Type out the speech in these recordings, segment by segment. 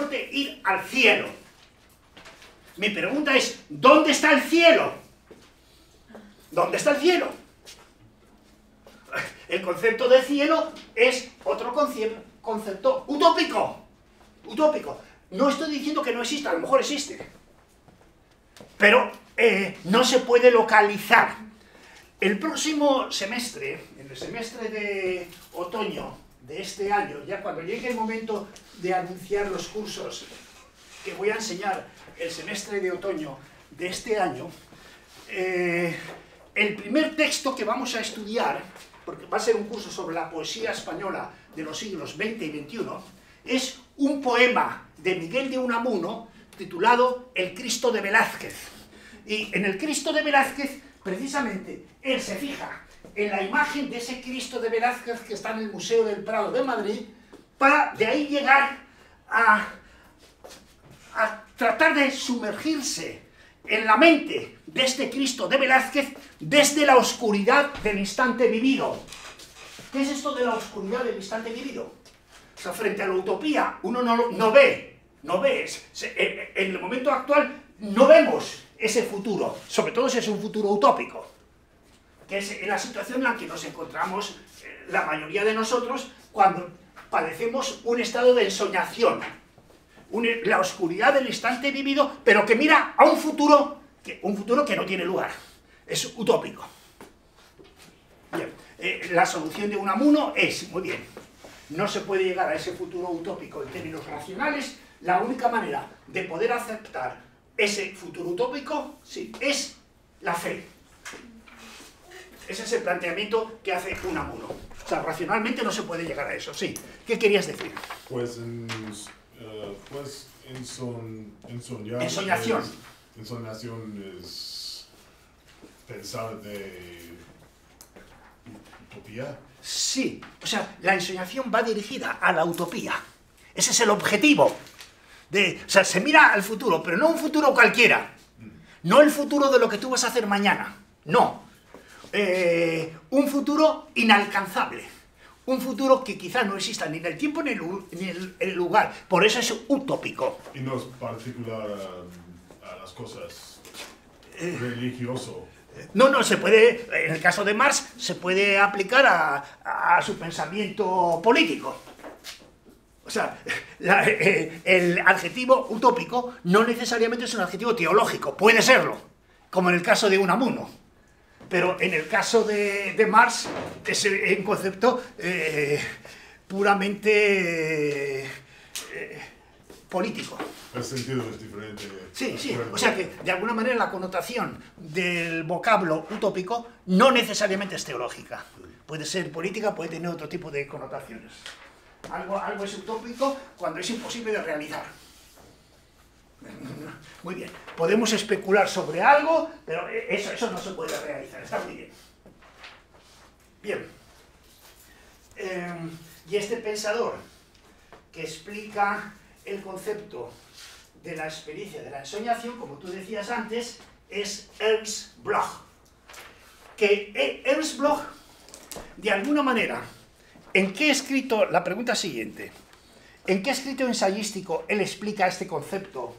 pasaporte, ir al cielo. Mi pregunta es, ¿dónde está el cielo? ¿Dónde está el cielo? El concepto de cielo es otro concepto utópico. Utópico. No estoy diciendo que no exista, a lo mejor existe. Pero no se puede localizar. El próximo semestre, en el semestre de otoño de este año, ya cuando llegue el momento de anunciar los cursos que voy a enseñar el semestre de otoño de este año, el primer texto que vamos a estudiar, porque va a ser un curso sobre la poesía española de los siglos XX y XXI, es un poema de Miguel de Unamuno titulado El Cristo de Velázquez. Y en el Cristo de Velázquez, precisamente, él se fija en la imagen de ese Cristo de Velázquez que está en el Museo del Prado de Madrid, para de ahí llegar a tratar de sumergirse en la mente de este Cristo de Velázquez desde la oscuridad del instante vivido. ¿Qué es esto de la oscuridad del instante vivido? O sea, frente a la utopía, uno no ve. En el momento actual no vemos ese futuro, sobre todo si es un futuro utópico, que es la situación en la que nos encontramos la mayoría de nosotros cuando padecemos un estado de ensoñación, la oscuridad del instante vivido, pero que mira a un futuro que no tiene lugar, es utópico. Bien, la solución de Unamuno es, muy bien, no se puede llegar a ese futuro utópico en términos racionales. La única manera de poder aceptar ese futuro utópico, sí, es la fe. Ese es el planteamiento que hace Unamuno. O sea, racionalmente no se puede llegar a eso, sí. ¿Qué querías decir? Pues, ensoñación. Ensoñación es pensar de utopía. Sí, o sea, la ensoñación va dirigida a la utopía. Ese es el objetivo. O sea, se mira al futuro, pero no un futuro cualquiera. No el futuro de lo que tú vas a hacer mañana. No. Un futuro inalcanzable. Un futuro que quizás no exista ni en el tiempo ni en el lugar. Por eso es utópico. Y no es particular a las cosas religiosas. No, se puede, en el caso de Marx, se puede aplicar a su pensamiento político. O sea, el adjetivo utópico no necesariamente es un adjetivo teológico, puede serlo, como en el caso de Unamuno. Pero en el caso de Marx es un concepto puramente político. El sentido es diferente. Sí, o sea que de alguna manera la connotación del vocablo utópico no necesariamente es teológica. Puede ser política, puede tener otro tipo de connotaciones. Algo es utópico cuando es imposible de realizar. Muy bien, podemos especular sobre algo, pero eso no se puede realizar, está muy bien. Bien, y este pensador que explica el concepto de la experiencia de la ensoñación, como tú decías antes, es Ernst Bloch. Que Ernst Bloch, de alguna manera, ¿en qué escrito, la pregunta siguiente, ¿en qué escrito ensayístico él explica este concepto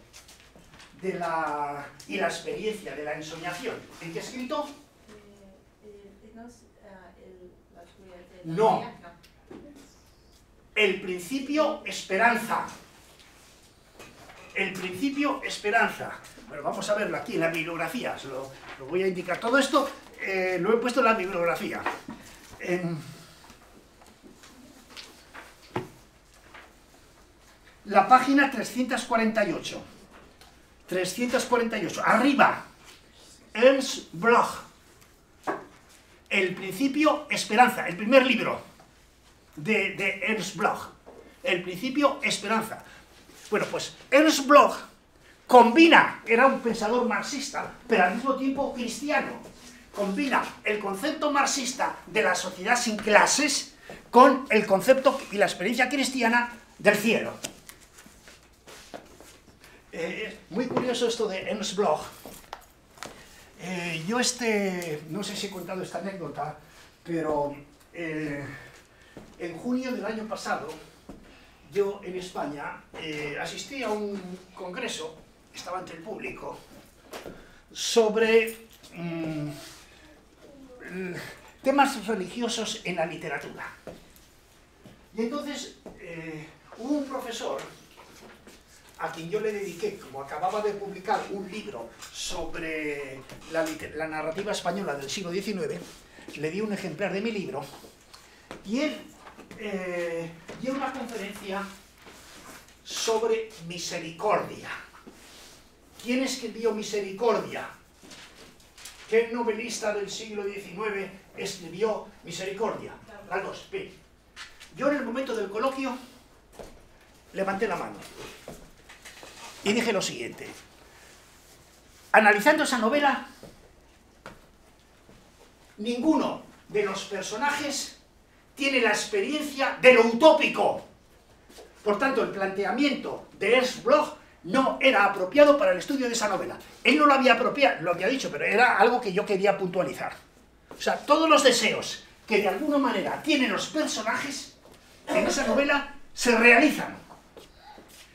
de la experiencia de la ensoñación? ¿En qué escrito? No. El principio esperanza. El principio esperanza. Bueno, vamos a verlo aquí en la bibliografía. Lo voy a indicar. Todo esto lo he puesto en la bibliografía. La página 348. 348. Arriba. Ernst Bloch. El principio esperanza. El primer libro de Ernst Bloch. El principio esperanza. Bueno, pues Ernst Bloch combina, era un pensador marxista, pero al mismo tiempo cristiano. Combina el concepto marxista de la sociedad sin clases con el concepto y la experiencia cristiana del cielo. Es muy curioso esto de Ernst Bloch. Yo no sé si he contado esta anécdota, pero en junio del año pasado yo en España asistí a un congreso, estaba ante el público, sobre temas religiosos en la literatura. Y entonces hubo un profesor a quien yo le dediqué, como acababa de publicar un libro sobre la narrativa española del siglo XIX, le di un ejemplar de mi libro, y él dio una conferencia sobre misericordia. ¿Quién escribió Misericordia? ¿Qué novelista del siglo XIX escribió Misericordia? Las dos. Bien. Yo en el momento del coloquio levanté la mano y dije lo siguiente: analizando esa novela, ninguno de los personajes tiene la experiencia de lo utópico. Por tanto, el planteamiento de Ernst Bloch no era apropiado para el estudio de esa novela. Él no lo había dicho, pero era algo que yo quería puntualizar. O sea, todos los deseos que de alguna manera tienen los personajes en esa novela se realizan.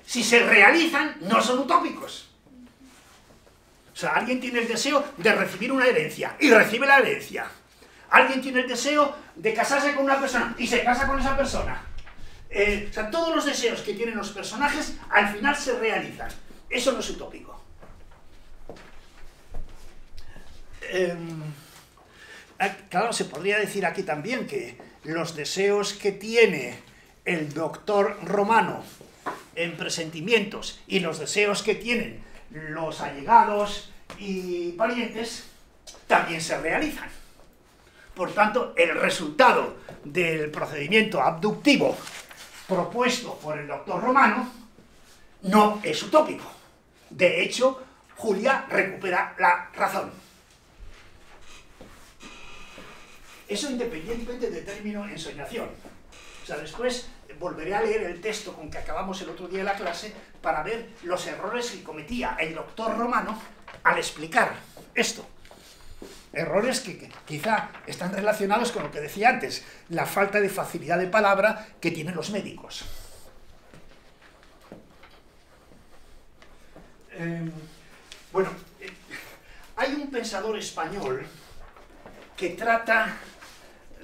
Si se realizan, no son utópicos. O sea, alguien tiene el deseo de recibir una herencia y recibe la herencia. Alguien tiene el deseo de casarse con una persona y se casa con esa persona. O sea, todos los deseos que tienen los personajes al final se realizan. Eso no es utópico. Claro, se podría decir aquí también que los deseos que tiene el doctor Romano en Presentimientos y los deseos que tienen los allegados y parientes también se realizan. Por tanto, el resultado del procedimiento abductivo propuesto por el doctor Romano no es utópico. De hecho, Julia recupera la razón. Eso independientemente del término ensoñación. O sea, después volveré a leer el texto con que acabamos el otro día de la clase para ver los errores que cometía el doctor Romano al explicar esto. Errores que quizá están relacionados con lo que decía antes, la falta de facilidad de palabra que tienen los médicos. Bueno, hay un pensador español que trata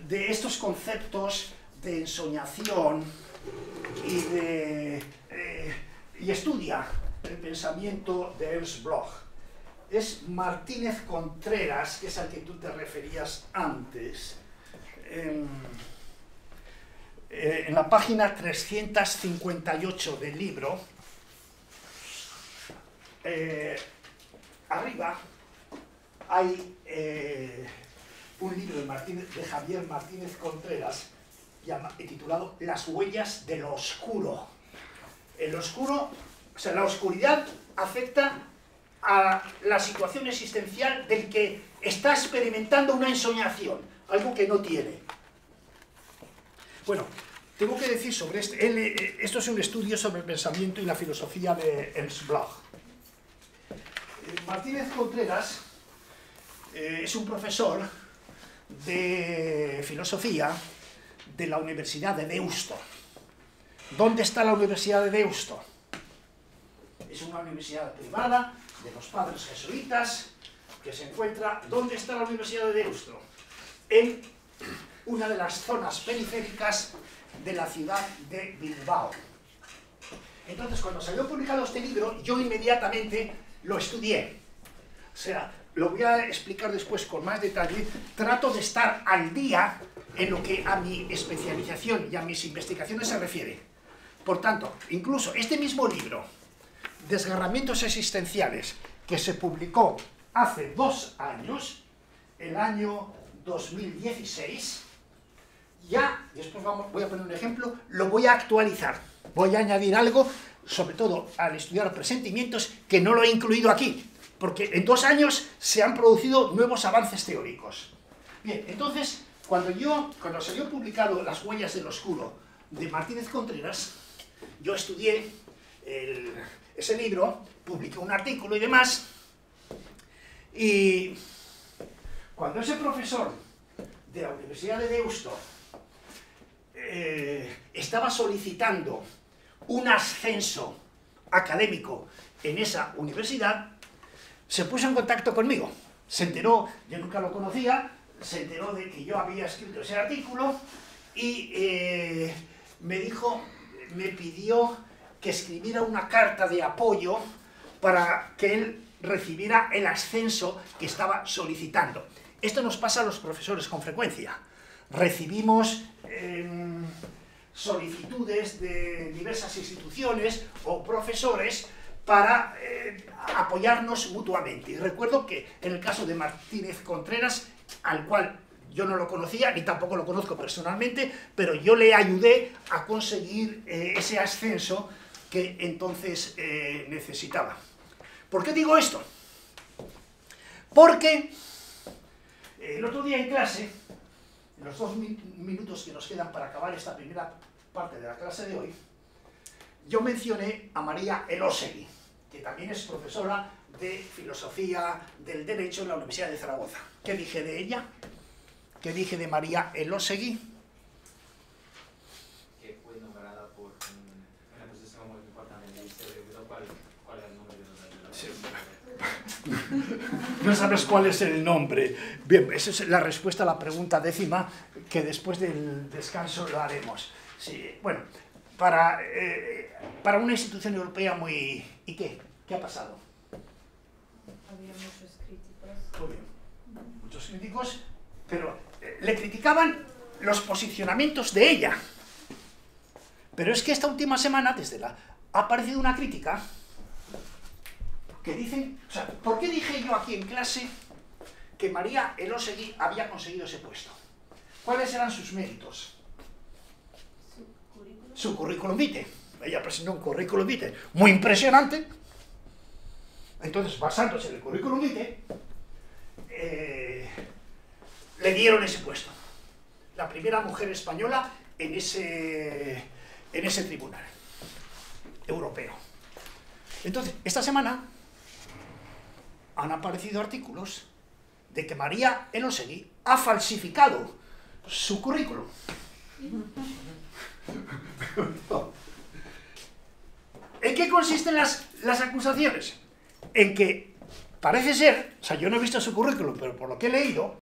de estos conceptos de ensoñación y estudia el pensamiento de Ernst Bloch. Es Martínez Contreras, que es al que tú te referías antes. En la página 358 del libro, arriba hay un libro de Javier Martínez Contreras titulado Las huellas de lo oscuro. El oscuro, o sea, la oscuridad afecta a la situación existencial del que está experimentando una ensoñación, algo que no tiene. Bueno, tengo que decir sobre esto es un estudio sobre el pensamiento y la filosofía de Ernst Bloch. Martínez Contreras es un profesor de filosofía de la Universidad de Deusto. ¿Dónde está la Universidad de Deusto? Es una universidad privada de los padres jesuitas que se encuentra. ¿Dónde está la Universidad de Deusto? En una de las zonas periféricas de la ciudad de Bilbao. Entonces, cuando salió publicado este libro, yo inmediatamente lo estudié. O sea, lo voy a explicar después con más detalle. Trato de estar al día en lo que a mi especialización y a mis investigaciones se refiere. Por tanto, incluso este mismo libro, Desgarramientos existenciales, que se publicó hace 2 años, el año 2016, ya, después voy a poner un ejemplo, lo voy a actualizar. Voy a añadir algo, sobre todo al estudiar presentimientos, que no lo he incluido aquí, porque en 2 años se han producido nuevos avances teóricos. Bien, entonces, cuando salió publicado Las huellas del oscuro de Martínez Contreras, yo estudié ese libro, publiqué un artículo y demás, y cuando ese profesor de la Universidad de Deusto estaba solicitando un ascenso académico en esa universidad, se puso en contacto conmigo. Se enteró, yo nunca lo conocía, se enteró de que yo había escrito ese artículo y me pidió que escribiera una carta de apoyo para que él recibiera el ascenso que estaba solicitando. Esto nos pasa a los profesores con frecuencia. Recibimos solicitudes de diversas instituciones o profesores para apoyarnos mutuamente. Y recuerdo que en el caso de Martínez Contreras, al cual yo no lo conocía, ni tampoco lo conozco personalmente, pero yo le ayudé a conseguir ese ascenso que entonces necesitaba. ¿Por qué digo esto? Porque el otro día en clase, en los 2 minutos que nos quedan para acabar esta primera parte de la clase de hoy, yo mencioné a María Elósegui, que también es profesora de Filosofía del Derecho en la Universidad de Zaragoza. ¿Qué dije de ella? ¿Qué dije de María Elósegui? Que fue nombrada por una posición muy importante en el ministerio. ¿Cuál es el nombre de la No sabes cuál es el nombre. Bien, esa es la respuesta a la pregunta 10ª, que después del descanso la haremos. Sí, bueno, para una institución europea muy... ¿Y qué? ¿Qué ha pasado? Había muchos críticos. Muy bien. Muchos críticos, pero le criticaban los posicionamientos de ella. Pero es que esta última semana, ha aparecido una crítica que dicen... O sea, ¿por qué dije yo aquí en clase que María Elósegui había conseguido ese puesto? ¿Cuáles eran sus méritos? Su currículum vitae. Ella presentó un currículum vitae muy impresionante. Entonces, basándose en el currículum vitae, le dieron ese puesto. La primera mujer española en ese tribunal europeo. Entonces, esta semana han aparecido artículos de que María Elósegui ha falsificado su currículum. ¿En qué consisten las acusaciones? En que parece ser, o sea, yo no he visto su currículum, pero por lo que he leído,